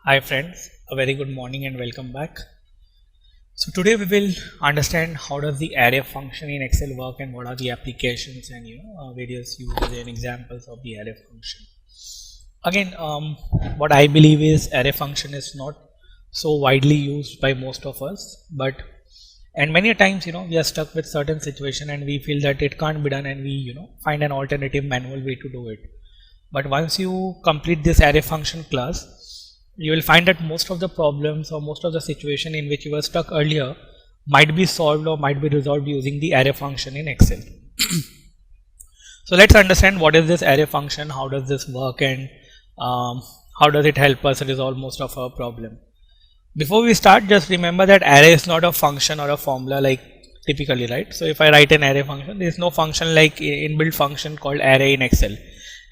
Hi friends, a very good morning and welcome back. So today we will understand how does the array function in Excel work and what are the applications and various uses and examples of the array function. Again, what I believe is array function is not so widely used by most of us, and many times we are stuck with certain situation and we feel that it can't be done and we find an alternative manual way to do it. But once you complete this array function class, you will find that most of the problems or most of the situation in which you were stuck earlier might be solved or might be resolved using the array function in Excel. So let's understand what is this array function, how does this work, and how does it help us resolve most of our problem. Before we start, just remember that array is not a function or a formula like typically, right? So if I write an array function, there is no function like inbuilt function called array in Excel.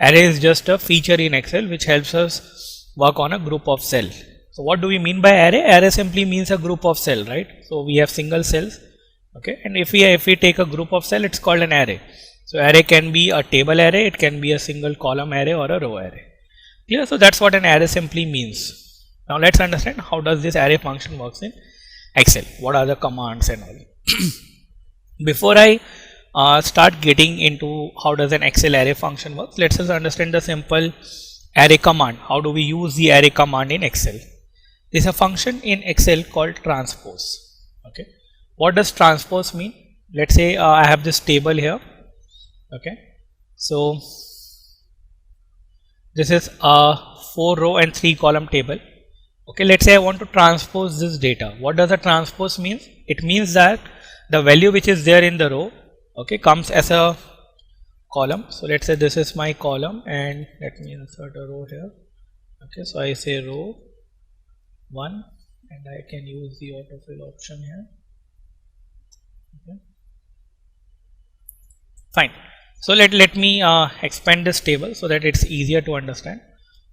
Array is just a feature in Excel which helps us work on a group of cell. So what do we mean by array? Array simply means a group of cell, right? So we have single cells, okay, and if we take a group of cell, it's called an array. So array can be a table array, it can be a single column array or a row array. Clear? So that's what an array simply means. Now let's understand how does this array function works in Excel. What are the commands and all. Before I start getting into how does an Excel array function works, let's just understand the simple array command. How do we use the array command in Excel? There is a function in Excel called transpose. Okay, what does transpose mean? Let's say I have this table here. Okay, so this is a 4 row and 3 column table. Okay, let's say I want to transpose this data. What does a transpose mean? It means that the value which is there in the row, okay, comes as a column. So let's say this is my column and let me insert a row here. Okay, so I say row 1 and I can use the autofill option here. Okay, fine. So let me expand this table so that it's easier to understand.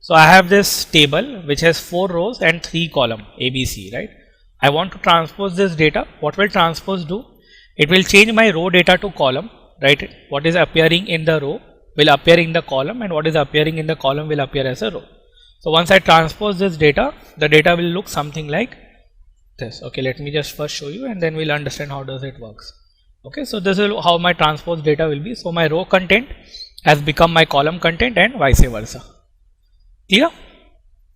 So I have this table which has 4 rows and 3 column ABC, right? I want to transpose this data. What will transpose do? It will change my row data to column, right? What is appearing in the row will appear in the column and what is appearing in the column will appear as a row. So once I transpose this data, the data will look something like this. Okay, let me just first show you and then we'll understand how does it works. Okay, so this is how my transpose data will be. So my row content has become my column content and vice versa. Clear?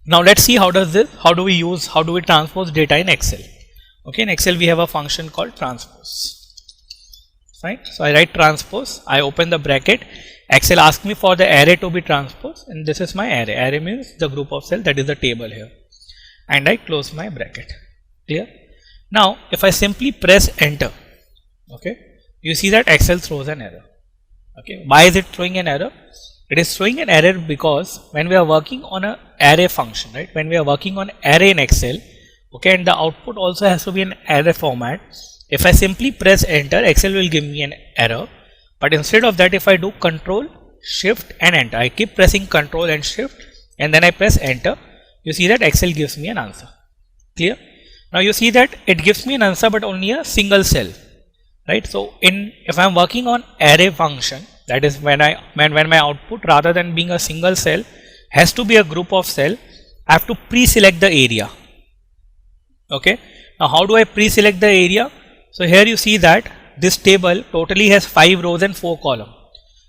Now let's see how do we transpose data in Excel. Okay, in Excel we have a function called transpose. Fine. So I write transpose, I open the bracket, Excel asks me for the array to be transposed and this is my array. Array means the group of cells, that is the table here, and I close my bracket. Clear? Now if I simply press enter, okay, you see that Excel throws an error. Okay, why is it throwing an error? It is throwing an error because when we are working on an array function, right, when we are working on array in Excel, okay, and the output also has to be an array format. If I simply press enter, Excel will give me an error, but instead of that, if I do control shift and enter, I keep pressing control and shift and then I press enter, you see that Excel gives me an answer. Clear? Now you see that it gives me an answer but only a single cell, right? So if I am working on array function, that is when my output rather than being a single cell has to be a group of cell, I have to pre-select the area. Okay, now how do I pre-select the area? So here you see that this table totally has 5 rows and 4 columns.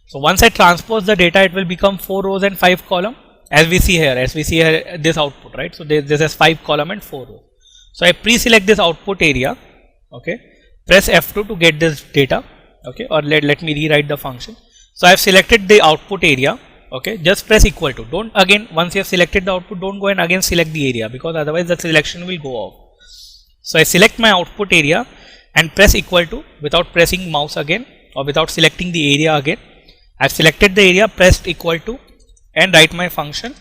So once I transpose the data, it will become 4 rows and 5 columns, as we see here this output, right? So this has 5 columns and 4 rows. So I pre-select this output area, okay, press F2 to get this data, okay, or let me rewrite the function. So I have selected the output area, okay, just press equal to. Don't again, once you have selected the output, don't go and again select the area because otherwise the selection will go off. So I select my output area and press equal to without pressing mouse again or without selecting the area again. I have selected the area, pressed equal to and write my function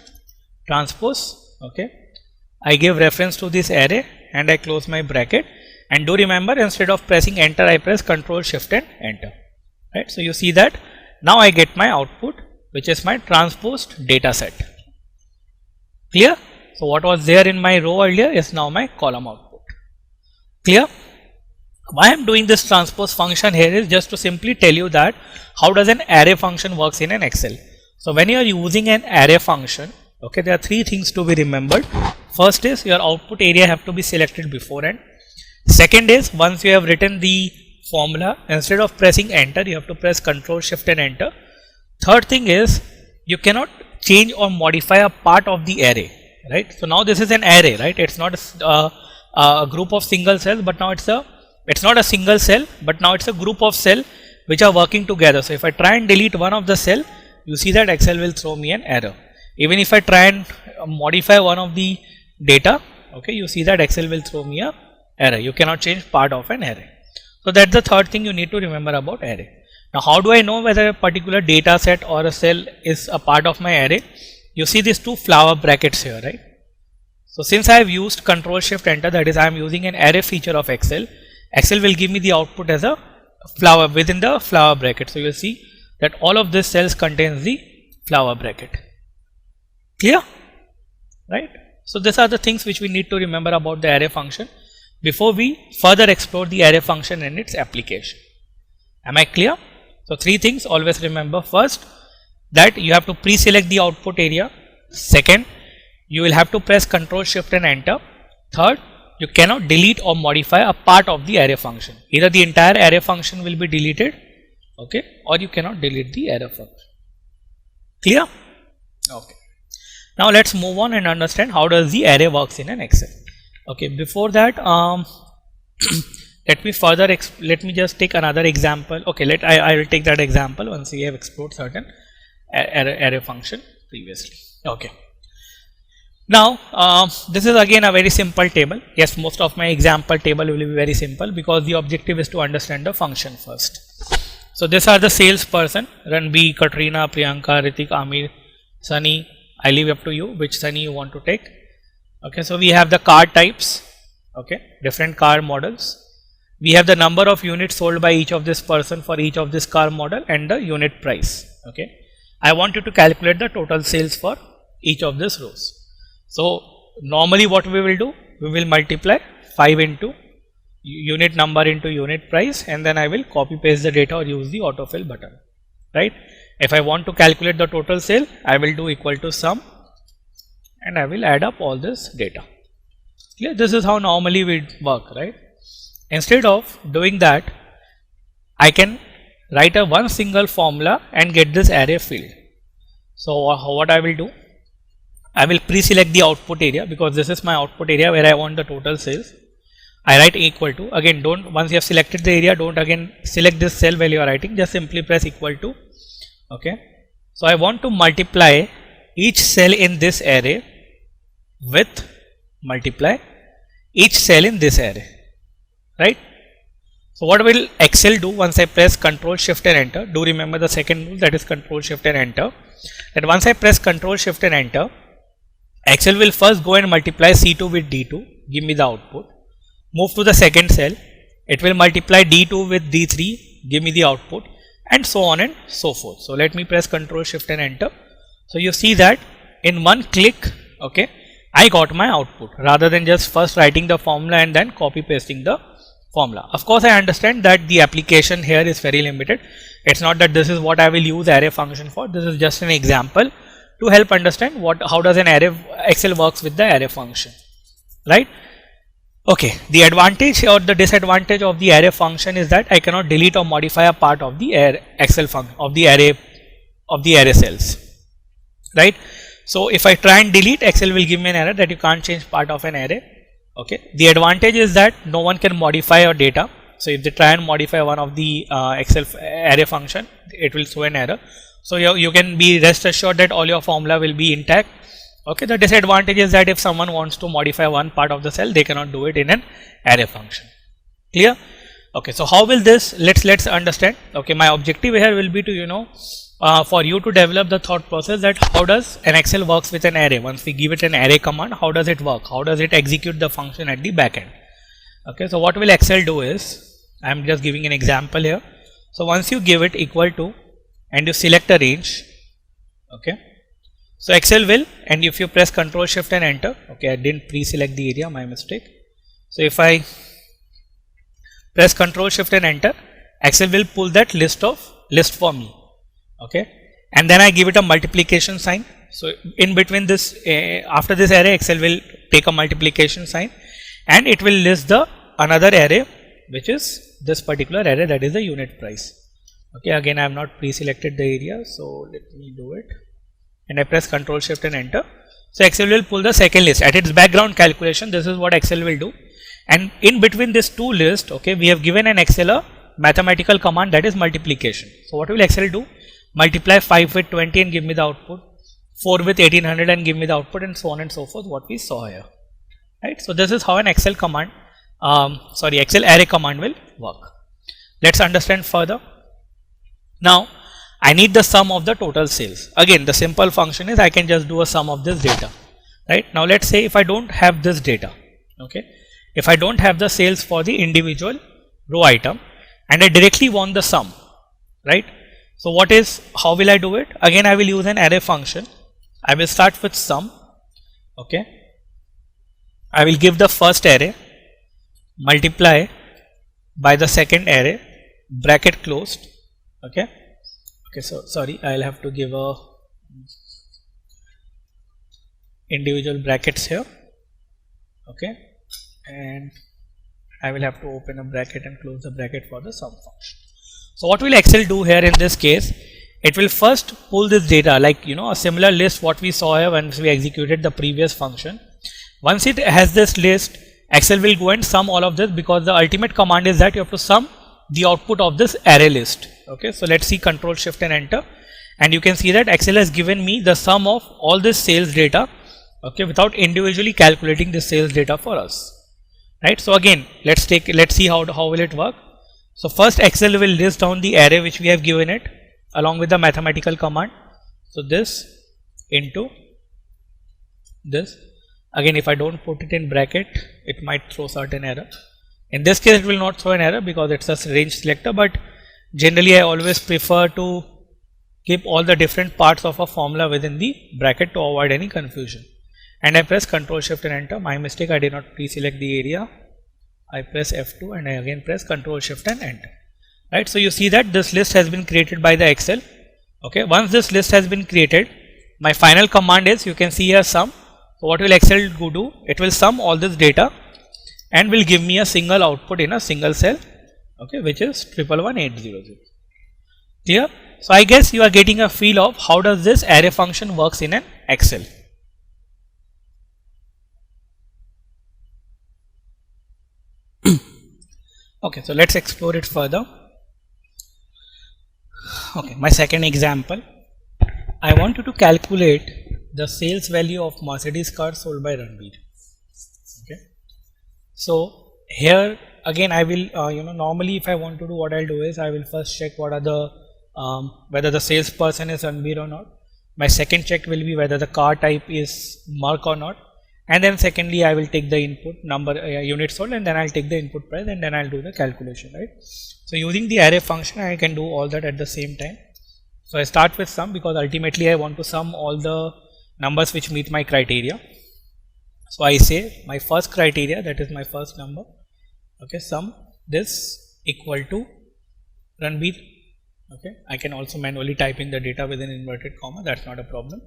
transpose. Okay, I give reference to this array and I close my bracket, and do remember instead of pressing enter, I press control shift and enter, right? So you see that now I get my output which is my transposed data set. Clear? So what was there in my row earlier is now my column output. Clear? Why I am doing this transpose function here is just to simply tell you that how does an array function works in an Excel. So when you are using an array function, okay, there are 3 things to be remembered. first is your output area have to be selected beforehand. Second is once you have written the formula, instead of pressing enter, you have to press Ctrl Shift and enter. Third thing is you cannot change or modify a part of the array, right? So now this is an array, right? It's not a group of single cells, but now it's not a single cell, but now it's a group of cells which are working together. So if I try and delete one of the cell, you see that Excel will throw me an error. Even if I try and modify one of the data, okay, you see that Excel will throw me a array. You cannot change part of an array. So that's the third thing you need to remember about array. Now how do I know whether a particular data set or a cell is a part of my array? You see these two flower brackets here, right? So since I have used Ctrl Shift Enter, that is I am using an array feature of Excel, Excel will give me the output as a flower within the flower bracket. So you will see that all of these cells contains the flower bracket. Clear? Right? So these are the things which we need to remember about the array function before we further explore the array function and its application. Am I clear? So three things always remember. First, that you have to pre-select the output area. Second, you will have to press Ctrl Shift and enter. Third, you cannot delete or modify a part of the array function. Either the entire array function will be deleted, okay, or you cannot delete the array function. Clear? Okay. Now let's move on and understand how does the array works in an Excel. Okay, before that, let me just take another example. Okay, I will take that example once we have explored certain array function previously. Okay. Now, this is again a very simple table. Yes, most of my example table will be very simple because the objective is to understand the function first. So, these are the salesperson: Ranbir, Katrina, Priyanka, Ritik, Amir, Sunny. I leave up to you which Sunny you want to take. Okay, so we have the car types, okay, different car models. We have the number of units sold by each of this person for each of this car model and the unit price. Okay, I want you to calculate the total sales for each of these rows. So normally what we will do, we will multiply 5 into unit number into unit price, and then I will copy paste the data or use the autofill button, right? If I want to calculate the total sale, I will do equal to sum and I will add up all this data. Yeah, this is how normally we work, right? Instead of doing that, I can write a one single formula and get this array filled. So what I will do, I will pre-select the output area because this is my output area where I want the total sales. I write equal to, again once you have selected the area, don't again select this cell while you are writing, just simply press equal to. Okay. So I want to multiply each cell in this array with multiply each cell in this array, right? So what will Excel do once I press Ctrl Shift and enter? Do remember the second rule, that is Ctrl Shift and enter. That once I press Ctrl Shift and enter, Excel will first go and multiply C2 with D2, give me the output. Move to the second cell, it will multiply D2 with D3, give me the output, and so on and so forth. So let me press Ctrl Shift and enter. So you see that in one click, okay, I got my output rather than just first writing the formula and then copy pasting the formula. Of course, I understand that the application here is very limited. It's not that this is what I will use array function for. This is just an example to help understand how does an array Excel works with the array function, right? Okay, the advantage or the disadvantage of the array function is that I cannot delete or modify a part of the Excel function of the array cells, right? So if I try and delete, Excel will give me an error that you can't change part of an array. Okay, the advantage is that no one can modify your data. So if they try and modify one of the Excel array function, it will throw an error. So you can be rest assured that all your formula will be intact. Okay, the disadvantage is that if someone wants to modify one part of the cell, they cannot do it in an array function. Clear? Okay, so how will this, let's understand. Okay, my objective here will be to, for you to develop the thought process that how does an Excel works with an array. Once we give it an array command, how does it work? How does it execute the function at the back end? Okay, so what will Excel do is, I am just giving an example here. So once you give it equal to and you select a range, okay, so Excel will, and if you press Ctrl Shift and enter, okay, I didn't pre-select the area, my mistake. So if I press Ctrl Shift and enter, Excel will pull that list for me, okay, and then I give it a multiplication sign. So in between this, after this array, Excel will take a multiplication sign, and it will list the another array, which is this particular array, that is the unit price. Okay, again I have not pre-selected the area, so let me do it, and I press Ctrl Shift and enter. So Excel will pull the second list at its background calculation. This is what Excel will do, and in between these two lists, okay, we have given an Excel a mathematical command, that is multiplication. So what will Excel do? Multiply 5 with 20 and give me the output, 4 with 1800 and give me the output, and so on and so forth, what we saw here, right? So this is how an Excel command, Excel array command will work. Let's understand further. Now I need the sum of the total sales. Again, the simple function is I can just do a sum of this data, right? Now let's say if I don't have this data, okay, if I don't have the sales for the individual row item and I directly want the sum, right? So how will I do it? Again I will use an array function. I will start with sum, okay, I will give the first array, multiply by the second array, bracket closed, okay. So sorry, I'll have to give a individual brackets here, okay, and I will have to open a bracket and close the bracket for the sum function. So what will Excel do here in this case? It will first pull this data, like a similar list what we saw here once we executed the previous function. Once it has this list, Excel will go and sum all of this, because the ultimate command is that you have to sum the output of this array list. Okay, so let's see, Ctrl Shift and enter, and you can see that Excel has given me the sum of all this sales data, okay, without individually calculating the sales data for us, right? So again, let's see how will it work. So first Excel will list down the array which we have given it along with the mathematical command. So this into this. Again, if I don't put it in bracket, it might throw certain error. In this case, it will not throw an error because it's a range selector, but generally I always prefer to keep all the different parts of a formula within the bracket to avoid any confusion. And I press Ctrl Shift and enter. My mistake, I did not pre-select the area. I press F2 and I again press Ctrl Shift and enter. Right, so you see that this list has been created by the Excel. Okay, once this list has been created, my final command is, you can see here sum. So what will Excel do? It will sum all this data and will give me a single output in a single cell, okay, which is 111800. Clear? So I guess you are getting a feel of how does this array function works in an Excel. Okay, so let's explore it further. Okay, my second example, I want you to calculate the sales value of Mercedes car sold by Ranbir. Okay, so here again I will normally if I want to do, what I'll do is I will first check what are the whether the salesperson is Ranbir or not. My second check will be whether the car type is Merc or not, and then secondly I will take the input number unit sold, and then I'll take the input price, and then I'll do the calculation, right? So using the array function I can do all that at the same time. So I start with sum because ultimately I want to sum all the numbers which meet my criteria. So I say my first criteria, that is my first number, okay, sum this equal to Ranbir. Okay, I can also manually type in the data within inverted comma, that's not a problem.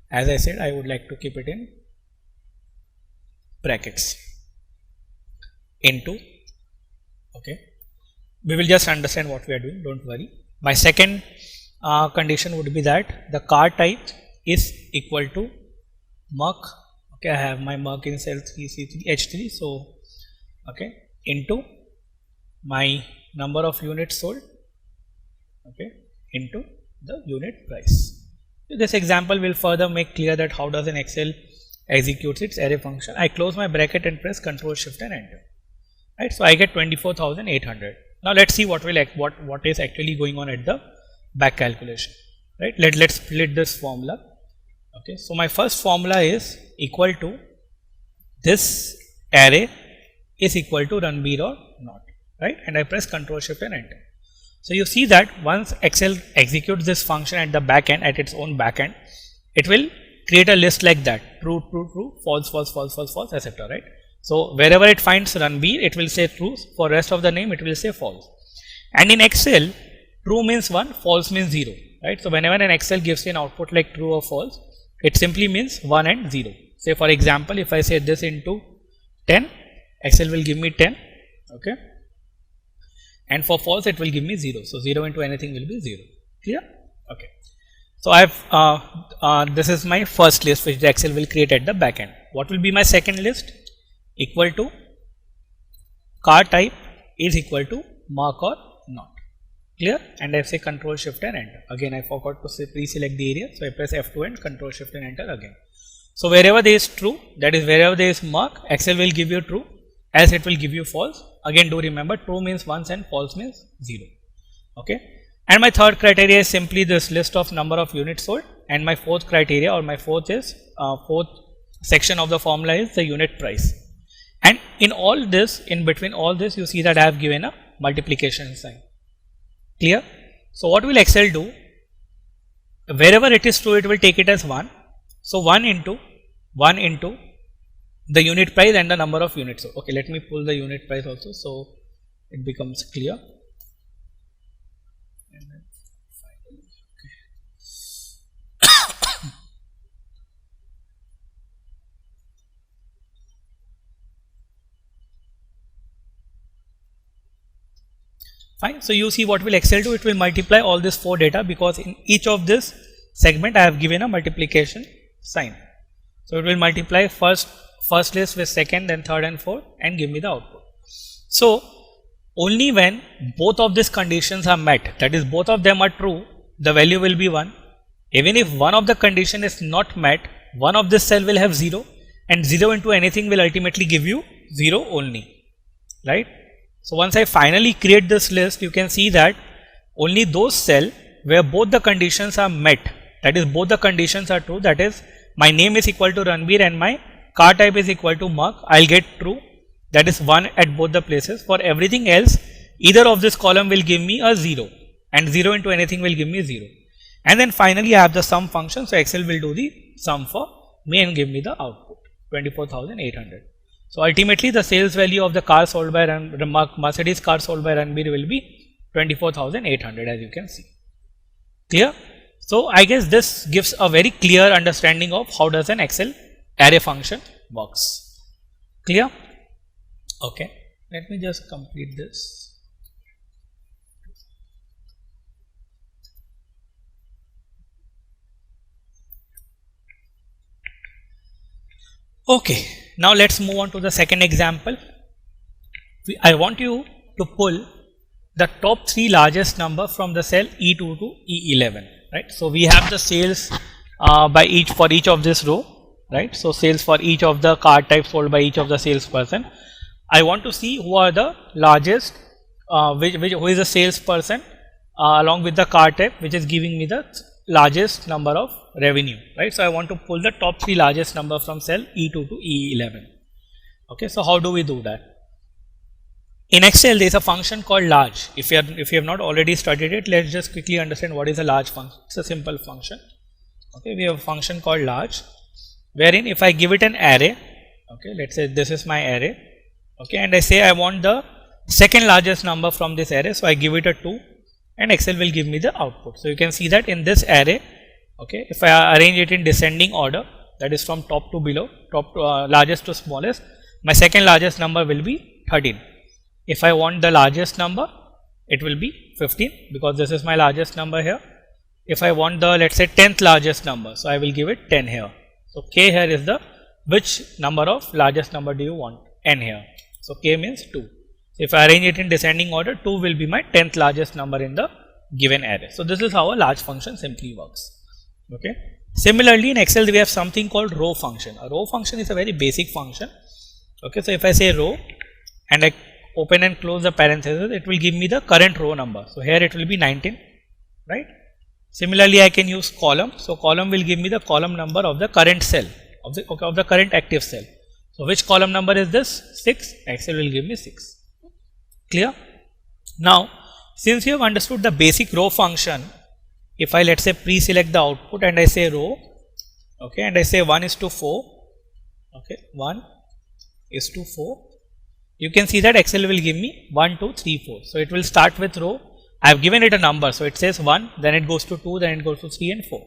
As I said, I would like to keep it in brackets into, okay, we will just understand what we are doing, don't worry. My second condition would be that the car type is equal to Merc. Okay, I have my Merc in cell 3C3 H3, so okay, into my number of units sold, okay, into the unit price. So this example will further make clear that how does an Excel executes its array function. I close my bracket and press Ctrl Shift and enter. Right, so I get 24,800. Now let's see what is actually going on at the back calculation. Right, let's split this formula. Okay, so my first formula is equal to this array is equal to Ranbir or not, right? And I press Ctrl Shift and enter. So you see that once Excel executes this function at the back end, at its own back end, it will create a list like that: true, true, true, false, false, false, false, false, etc. Right? So wherever it finds Ranbir, it will say true. For rest of the name, it will say false. And in Excel, true means 1, false means 0. Right? So whenever an Excel gives you an output like true or false, it simply means 1 and 0. Say for example, if I say this into 10, Excel will give me 10, okay, and for false it will give me 0. So 0 into anything will be 0. Clear? Okay. So this is my first list which the Excel will create at the back end. What will be my second list? Equal to car type is equal to mark or not. Clear? And I say Control Shift and Enter. Again, I forgot to say pre-select the area, so I press F2 and Control Shift and Enter again. So wherever there is true, that is wherever there is mark, Excel will give you true, else it will give you false. Again, do remember, true means once and false means 0. Okay. And my third criteria is simply this list of number of units sold, and my fourth criteria or my fourth section of the formula is the unit price. And in all this, in between all this, you see that I have given a multiplication sign. Clear? So what will Excel do? Wherever it is true, it will take it as 1. So 1 into the unit price and the number of units. Okay, let me pull the unit price also so it becomes clear. And then finally, okay. Fine. So you see what will Excel do? It will multiply all this 4 data, because in each of this segment I have given a multiplication sign. So it will multiply first list with second, then third and fourth, and give me the output. So only when both of these conditions are met, that is both of them are true, the value will be 1. Even if one of the condition is not met, one of this cell will have 0, and 0 into anything will ultimately give you 0 only, right? So once I finally create this list, you can see that only those cells where both the conditions are met, that is both the conditions are true, that is my name is equal to Ranbir and my car type is equal to Mark, I'll get true, that is 1 at both the places. For everything else, either of this column will give me a 0, and 0 into anything will give me 0. And then finally I have the sum function, so Excel will do the sum for me and give me the output 24,800. So ultimately the sales value of the car sold by Mercedes car sold by Ranbir will be 24,800, as you can see. Clear? So I guess this gives a very clear understanding of how does an Excel array function works. Clear? Okay. Let me just complete this. Okay. Now let's move on to the second example. I want you to pull the top 3 largest number from the cell E2 to E11, right? So we have the sales for each of this row, right? So sales for each of the car types sold by each of the salesperson. I want to see who are the largest, who is the salesperson along with the car type which is giving me the largest number of revenue, right? So I want to pull the top 3 largest number from cell E2 to E11. Okay, so how do we do that? In Excel there is a function called large. If you have not already studied it, let's just quickly understand what is a large function. It's a simple function. Okay, we have a function called large, wherein if I give it an array, okay, let's say this is my array, okay, and I say I want the second largest number from this array, so I give it a 2, and Excel will give me the output. So you can see that in this array, okay, if I arrange it in descending order, that is from top to below, largest to smallest, my second largest number will be 13. If I want the largest number, it will be 15, because this is my largest number here. If I want the, let's say, 10th largest number, so I will give it 10 here. So K here is the which number of largest number do you want? N here. So K means 2. So if I arrange it in descending order, 2 will be my 10th largest number in the given array. So this is how a large function simply works. Okay. Similarly, in Excel we have something called row function. A row function is a very basic function. Okay. So if I say row and I open and close the parenthesis, it will give me the current row number. So here it will be 19, right? Similarly, I can use column. So column will give me the column number of the current cell, of the current active cell. So which column number is this? 6. Excel will give me 6. Clear? Now, since you have understood the basic row function, if I, let's say, pre-select the output and I say row, okay, and I say 1:4, okay, 1:4, you can see that Excel will give me 1, 2, 3, 4. So it will start with row. I have given it a number, so it says 1, then it goes to 2, then it goes to 3 and 4.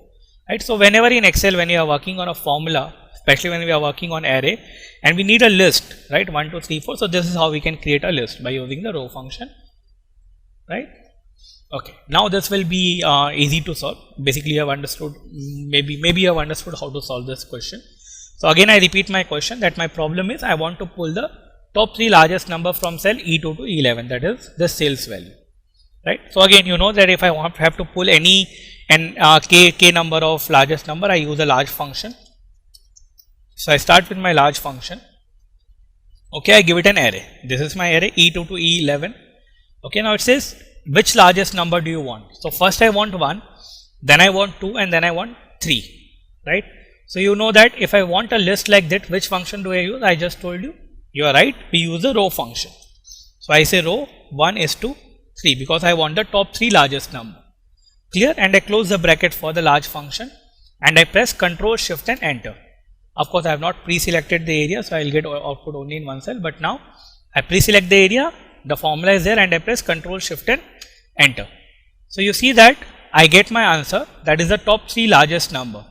Right? So whenever in Excel, when you are working on a formula, especially when we are working on array and we need a list, right? 1, 2, 3, 4. So this is how we can create a list by using the row function, right? Okay, now this will be easy to solve. Basically you have understood, maybe you have understood how to solve this question. So again I repeat my question, that my problem is I want to pull the top 3 largest number from cell E2 to E11, that is the sales value, right? So again you know that if I have to pull any k number of largest number, I use a large function. So I start with my large function. Okay, I give it an array. This is my array E2 to E11. Okay, now it says which largest number do you want? So first I want 1, then I want 2, and then I want 3, right? So you know that if I want a list like that, which function do I use? I just told you. You are right, we use the row function. So I say row 1 is to 3 because I want the top 3 largest number. Clear? And I close the bracket for the large function and I press Ctrl Shift and enter. Of course I have not pre-selected the area, so I will get output only in one cell, but now I pre-select the area, the formula is there, and I press Ctrl Shift and enter. So you see that I get my answer, that is the top 3 largest number.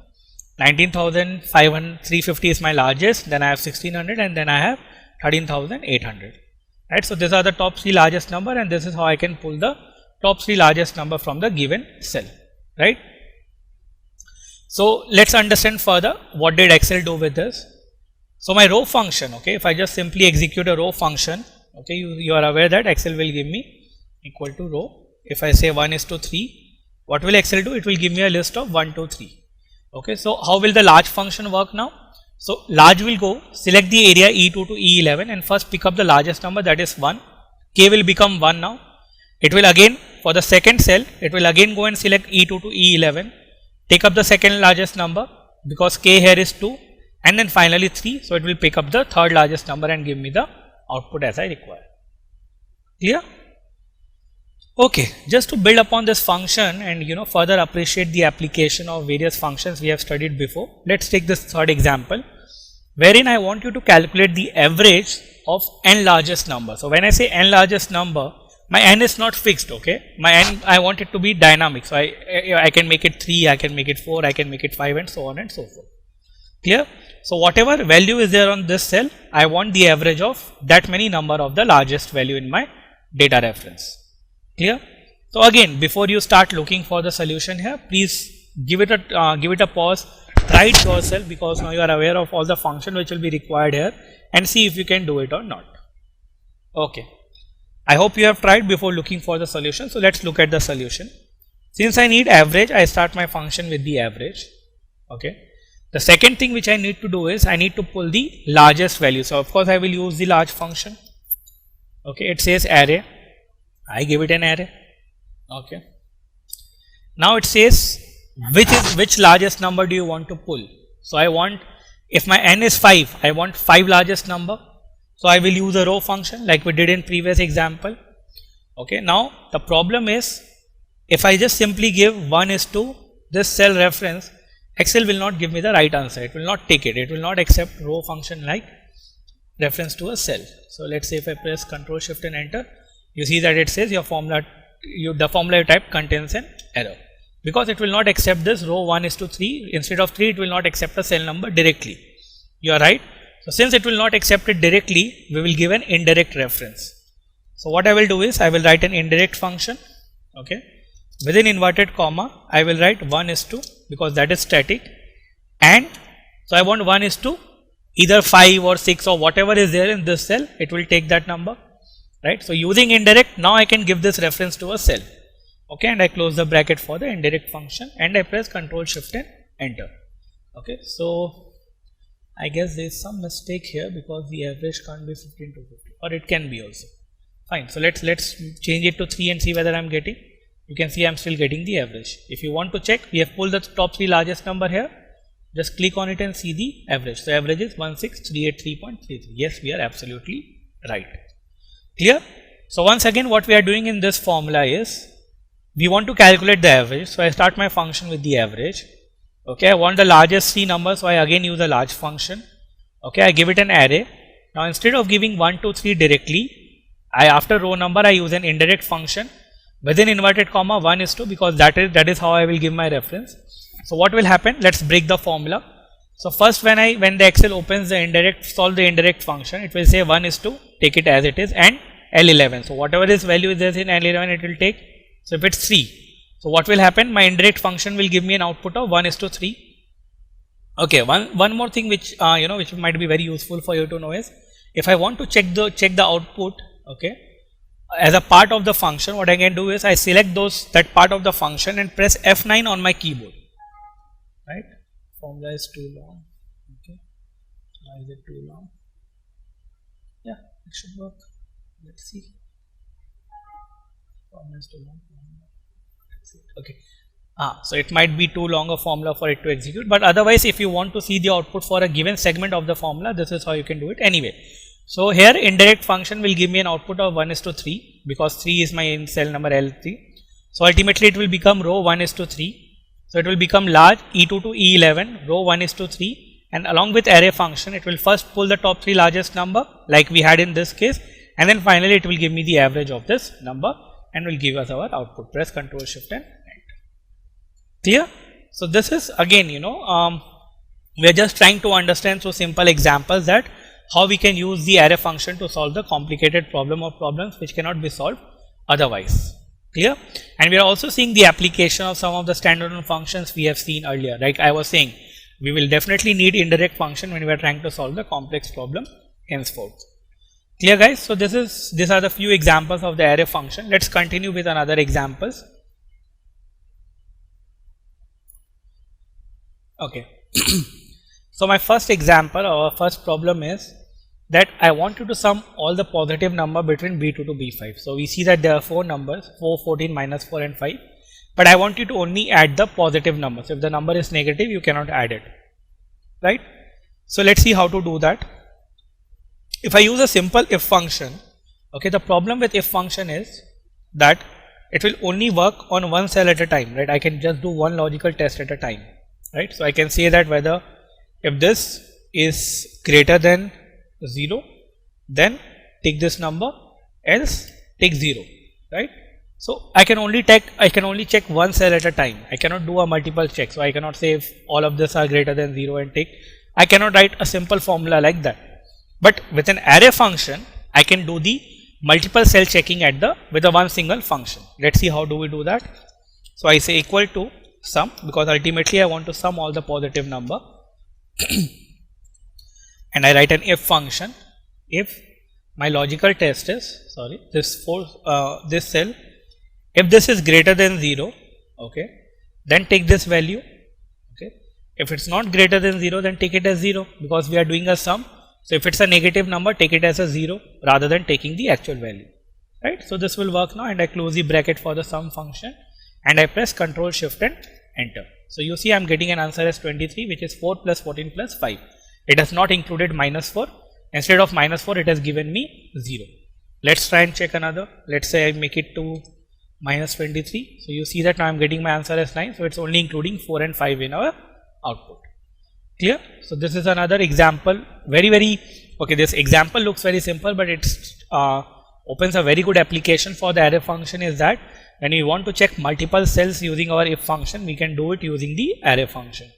19,350 is my largest, then I have 1600, and then I have 13,800, right? So these are the top 3 largest number, and this is how I can pull the top 3 largest number from the given cell, right? So let's understand further what did Excel do with this. So my row function, okay, if I just simply execute a row function, okay, you are aware that Excel will give me equal to row. If I say 1 is to 3, what will Excel do? It will give me a list of 1, 2, 3. Okay, so how will the large function work now? So large will go select the area E2 to E11 and first pick up the largest number, that is 1. K will become 1 now. It will again, for the second cell, it will again go and select E2 to E11, take up the second largest number because K here is 2, and then finally 3. So it will pick up the third largest number and give me the output as I require. Clear? Okay, just to build upon this function and further appreciate the application of various functions we have studied before, let's take this third example wherein I want you to calculate the average of n largest number. So when I say n largest number, my n is not fixed, okay? My n, I want it to be dynamic. So I can make it 3, I can make it 4, I can make it 5, and so on and so forth. Clear? So whatever value is there on this cell, I want the average of that many number of the largest value in my data reference. Clear? So again, before you start looking for the solution here, please give it a pause, try it yourself, because now you are aware of all the function which will be required here, and see if you can do it or not. Okay, I hope you have tried before looking for the solution. So let's look at the solution. Since I need average, I start my function with the average. Okay, the second thing which I need to do is I need to pull the largest value. So of course I will use the large function. Okay, it says array, I give it an array. Okay, now it says which largest number do you want to pull. So I want, if my n is 5, I want 5 largest number. So I will use a row function like we did in previous example. Okay, now the problem is if I just simply give 1 is to this cell reference, Excel will not give me the right answer. It will not take it. It will not accept row function like reference to a cell. So let's say if I press Ctrl Shift and enter, you see that it says your formula, the formula you type contains an error, because it will not accept this row 1 is to 3. Instead of 3, it will not accept a cell number directly. You are right. So since it will not accept it directly, we will give an indirect reference. So what I will do is I will write an indirect function. Okay, within inverted comma I will write 1 is to, because that is static, and so I want 1 is to either 5 or 6 or whatever is there in this cell, it will take that number. Right. So using indirect, now I can give this reference to a cell. Okay, and I close the bracket for the indirect function and I press Ctrl Shift and enter. Okay, so I guess there is some mistake here because the average can't be 15 to 50, or it can be also. Fine. So let's change it to 3 and see whether I am getting. You can see I am still getting the average. If you want to check, we have pulled the top 3 largest number here. Just click on it and see the average. So average is 16383.33. Yes, we are absolutely right. Clear? So once again, what we are doing in this formula is we want to calculate the average. So I start my function with the average. Okay, I want the largest 3 numbers, so I again use a large function. Okay, I give it an array. Now instead of giving 1, 2, 3 directly, after row number I use an indirect function within inverted comma 1 is to, because that is how I will give my reference. So what will happen? Let's break the formula. So first when the Excel opens the indirect, solve the indirect function, it will say 1 is to take it as it is and L11. So whatever this value is there in L11 it will take. So if it's 3, so what will happen? My indirect function will give me an output of 1 is to 3. Okay, one more thing which which might be very useful for you to know is, if I want to check the output, okay, as a part of the function, what I can do is I select that part of the function and press F9 on my keyboard. Right? Formula is too long. Okay. Why is it too long? Yeah, it should work. Let's see. Formula is too long. That's it. Okay. So it might be too long a formula for it to execute, but otherwise if you want to see the output for a given segment of the formula, this is how you can do it anyway. So here indirect function will give me an output of 1 is to 3, because 3 is my cell number L3. So ultimately it will become row 1 is to 3. So it will become large E2 to E11, row 1 is to 3, and along with array function it will first pull the top 3 largest number like we had in this case, and then finally it will give me the average of this number and will give us our output. Press Ctrl Shift and clear. So this is again, we are just trying to understand through simple examples that how we can use the array function to solve the complicated problem or problems which cannot be solved otherwise. Clear? And we are also seeing the application of some of the standalone functions we have seen earlier. Like I was saying, we will definitely need indirect function when we are trying to solve the complex problem henceforth. Clear, guys? So these are the few examples of the array function. Let's continue with another examples. Okay. So my first example or first problem is that I want you to sum all the positive number between B2 to B5. So we see that there are 4 numbers, 4, 14, minus 4 and 5, but I want you to only add the positive numbers. If the number is negative, you cannot add it, right? So let's see how to do that. If I use a simple if function, okay, the problem with if function is that it will only work on one cell at a time, right? I can just do one logical test at a time, right? So I can say that whether if this is greater than 0, then take this number, else take 0, right? So I can only check one cell at a time. I cannot do a multiple check. So I cannot say if all of this are greater than 0 and take. I cannot write a simple formula like that. But with an array function, I can do the multiple cell checking with a one single function. Let's see how do we do that. So I say equal to sum, because ultimately I want to sum all the positive number. And I write an if function. If my logical test is, this cell, if this is greater than 0, okay, then take this value, okay. If it's not greater than 0, then take it as 0, because we are doing a sum. So if it's a negative number, take it as a 0 rather than taking the actual value, right? So this will work now, and I close the bracket for the sum function and I press Ctrl Shift and enter. So you see I'm getting an answer as 23, which is 4 plus 14 plus 5. It has not included minus 4. Instead of minus 4, it has given me 0. Let's try and check another. Let's say I make it to minus 23. So you see that now I'm getting my answer as 9. So it's only including 4 and 5 in our output. Clear? So this is another example. Okay, this example looks very simple, but it opens a very good application for the array function. Is that when we want to check multiple cells using our if function, we can do it using the array function.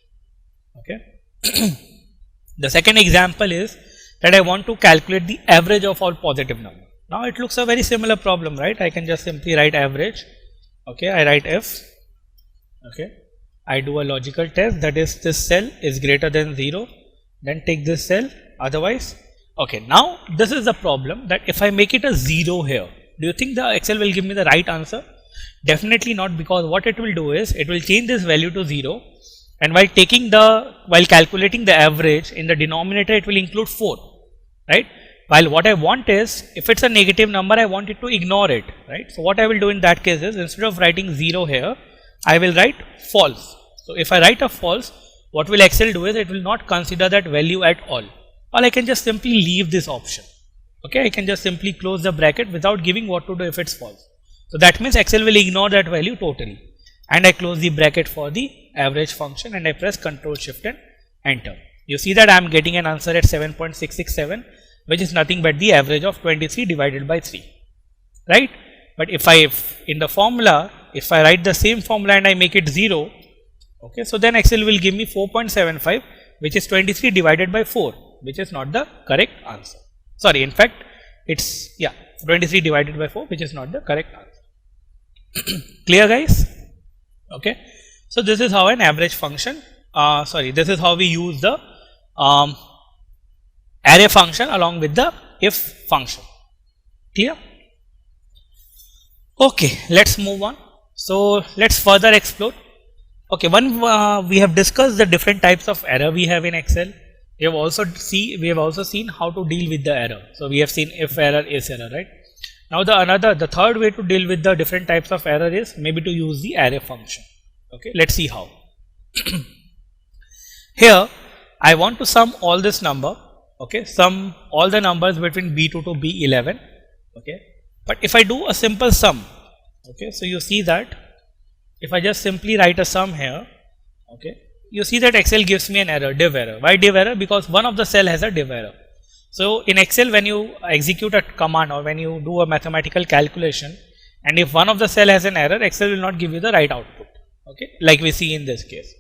Okay. The second example is that I want to calculate the average of all positive numbers. Now it looks a very similar problem, right? I can just simply write average. Okay, I write if. Okay, I do a logical test, that is this cell is greater than 0, then take this cell, otherwise. Okay, now this is the problem, that if I make it a 0 here, do you think the Excel will give me the right answer? Definitely not, because what it will do is it will change this value to 0, and while calculating the average in the denominator, it will include 4, right? While what I want is, if it's a negative number, I want it to ignore it, right? So what I will do in that case is, instead of writing 0 here, I will write false. So if I write a false, what will Excel do is it will not consider that value at all. Or I can just simply leave this option. Okay, I can just simply close the bracket without giving what to do if it's false. So that means Excel will ignore that value totally. And I close the bracket for the average function and I press Ctrl Shift and enter. You see that I am getting an answer at 7.667, which is nothing but the average of 23 divided by 3, right? But if in the formula, if I write the same formula and I make it 0, okay, so then Excel will give me 4.75, which is 23 divided by 4, which is not the correct answer. Sorry, in fact, it's 23 divided by 4, which is not the correct answer. Clear, guys? Okay. So this is how an average function. This is how we use the array function along with the if function. Clear? Okay, let's move on. So let's further explore. Okay, we have discussed the different types of error we have in Excel. We have also seen how to deal with the error. So we have seen if error, is error, right? Now the third way to deal with the different types of error is maybe to use the array function. Okay, let's see how. Here I want to sum all this number. Okay, sum all the numbers between B2 to B11. Okay, but if I do a simple sum, okay, so you see that if I just simply write a sum here, okay, you see that Excel gives me an error, div error. Why div error? Because one of the cell has a div error. So in Excel, when you execute a command or when you do a mathematical calculation, and if one of the cell has an error, Excel will not give you the right output. Okay, like we see in this case,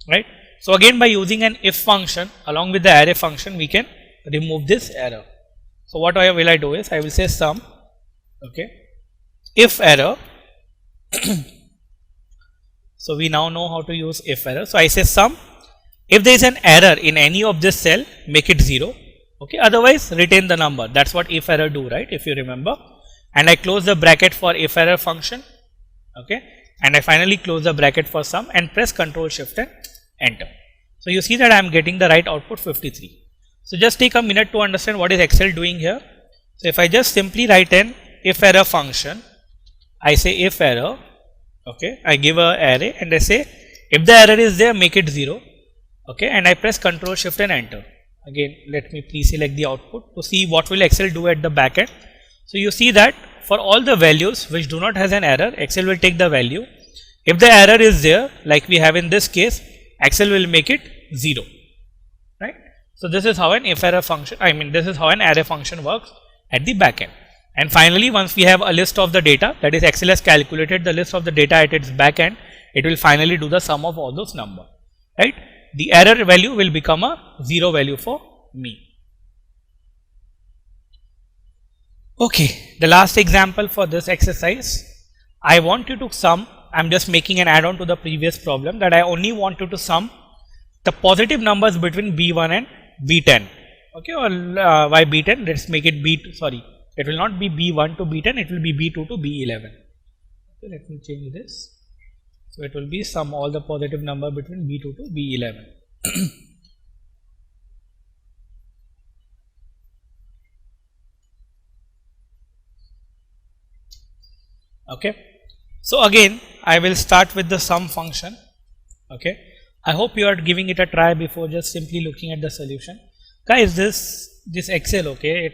right? So again, by using an if function along with the array function, we can remove this error. So what will I do is I will say sum, okay, if error. So we now know how to use if error. So I say sum, if there is an error in any of this cell, make it 0. Okay, otherwise retain the number. That's what if error do, right? If you remember. And I close the bracket for if error function. Okay, and I finally close the bracket for sum and press Ctrl Shift and enter. So you see that I am getting the right output 53. So just take a minute to understand what is Excel doing here. So if I just simply write an if error function, I say if error, okay, I give a array and I say if the error is there, make it 0. Okay, and I press Ctrl Shift and enter. Again, let me pre-select the output to see what will Excel do at the back end. So you see that for all the values which do not has an error, Excel will take the value. If the error is there, like we have in this case, Excel will make it 0, right? So this is how an if error function, this is how an array function works at the back end. And finally, once we have a list of the data, that is Excel has calculated the list of the data at its back end, it will finally do the sum of all those numbers, right? The error value will become a 0 value for me. Okay, the last example for this exercise, I want you to sum, I'm just making an add-on to the previous problem, that I only want you to sum the positive numbers between B1 and B10. Okay, or why B10? Let's make it B2, sorry, it will not be B1 to B10, it will be B2 to B11. Okay, let me change this. So it will be sum all the positive number between B2 to B11. Okay, so again I will start with the sum function. Okay, I hope you are giving it a try before just simply looking at the solution. Guys, this Excel, okay,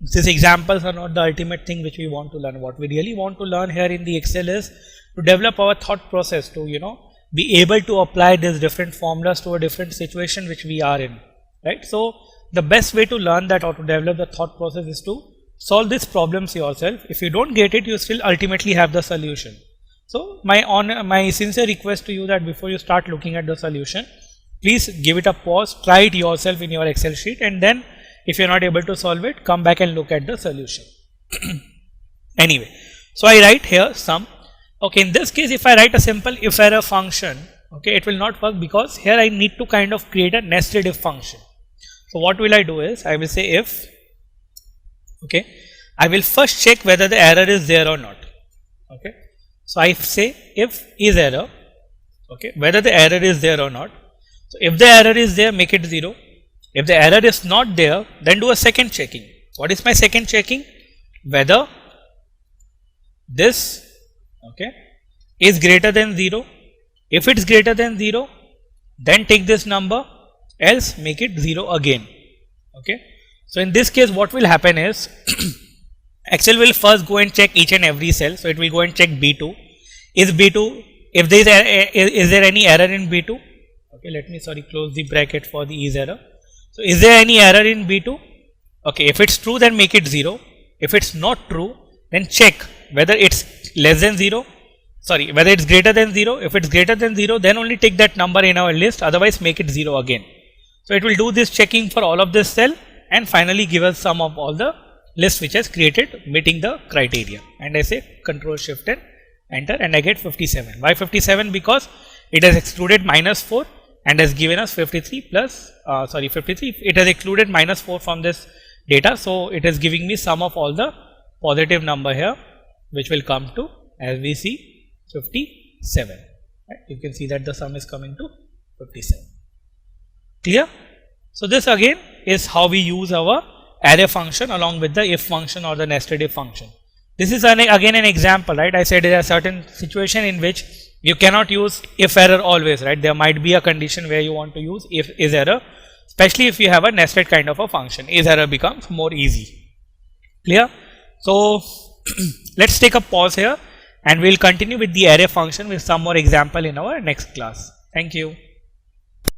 these examples are not the ultimate thing which we want to learn. What we really want to learn here in the Excel is to develop our thought process, to be able to apply these different formulas to a different situation which we are in, right? So the best way to learn that or to develop the thought process is to solve these problems yourself. If you don't get it, you still ultimately have the solution. So my sincere request to you that before you start looking at the solution, please give it a pause, try it yourself in your Excel sheet, and then if you're not able to solve it, come back and look at the solution. Anyway, so I write here sum. Okay, in this case, if I write a simple if error function, okay, it will not work because here I need to kind of create a nested if function. So what will I do is I will say if, okay, I will first check whether the error is there or not. Okay, so I say if is error, okay, whether the error is there or not. So if the error is there, make it 0. If the error is not there, then do a second checking. What is my second checking? Whether this, okay, is greater than 0. If it's greater than 0, then take this number, else make it 0 again. Okay. So in this case, what will happen is Excel will first go and check each and every cell. So it will go and check B2. Is B2, if there is there any error in B2? Okay, let me close the bracket for the is error. So is there any error in B2? Okay, if it's true, then make it 0. If it's not true, then check whether it's less than 0. Sorry, whether it's greater than 0. If it's greater than 0, then only take that number in our list, otherwise make it 0 again. So it will do this checking for all of this cell and finally give us sum of all the list which has created meeting the criteria. And I say Control Shift and enter and I get 57. Why 57? Because it has excluded -4 and has given us 53 plus 53. It has excluded -4 from this data, so it is giving me sum of all the positive number here, which will come to, as we see, 57. Right? You can see that the sum is coming to 57. Clear? So this again is how we use our array function along with the if function or the nested if function. This is again an example, right? I said there are certain situation in which you cannot use if error always, right? There might be a condition where you want to use if is error, especially if you have a nested kind of a function. Is error becomes more easy. Clear? So let's take a pause here and we'll continue with the array function with some more example in our next class. Thank you.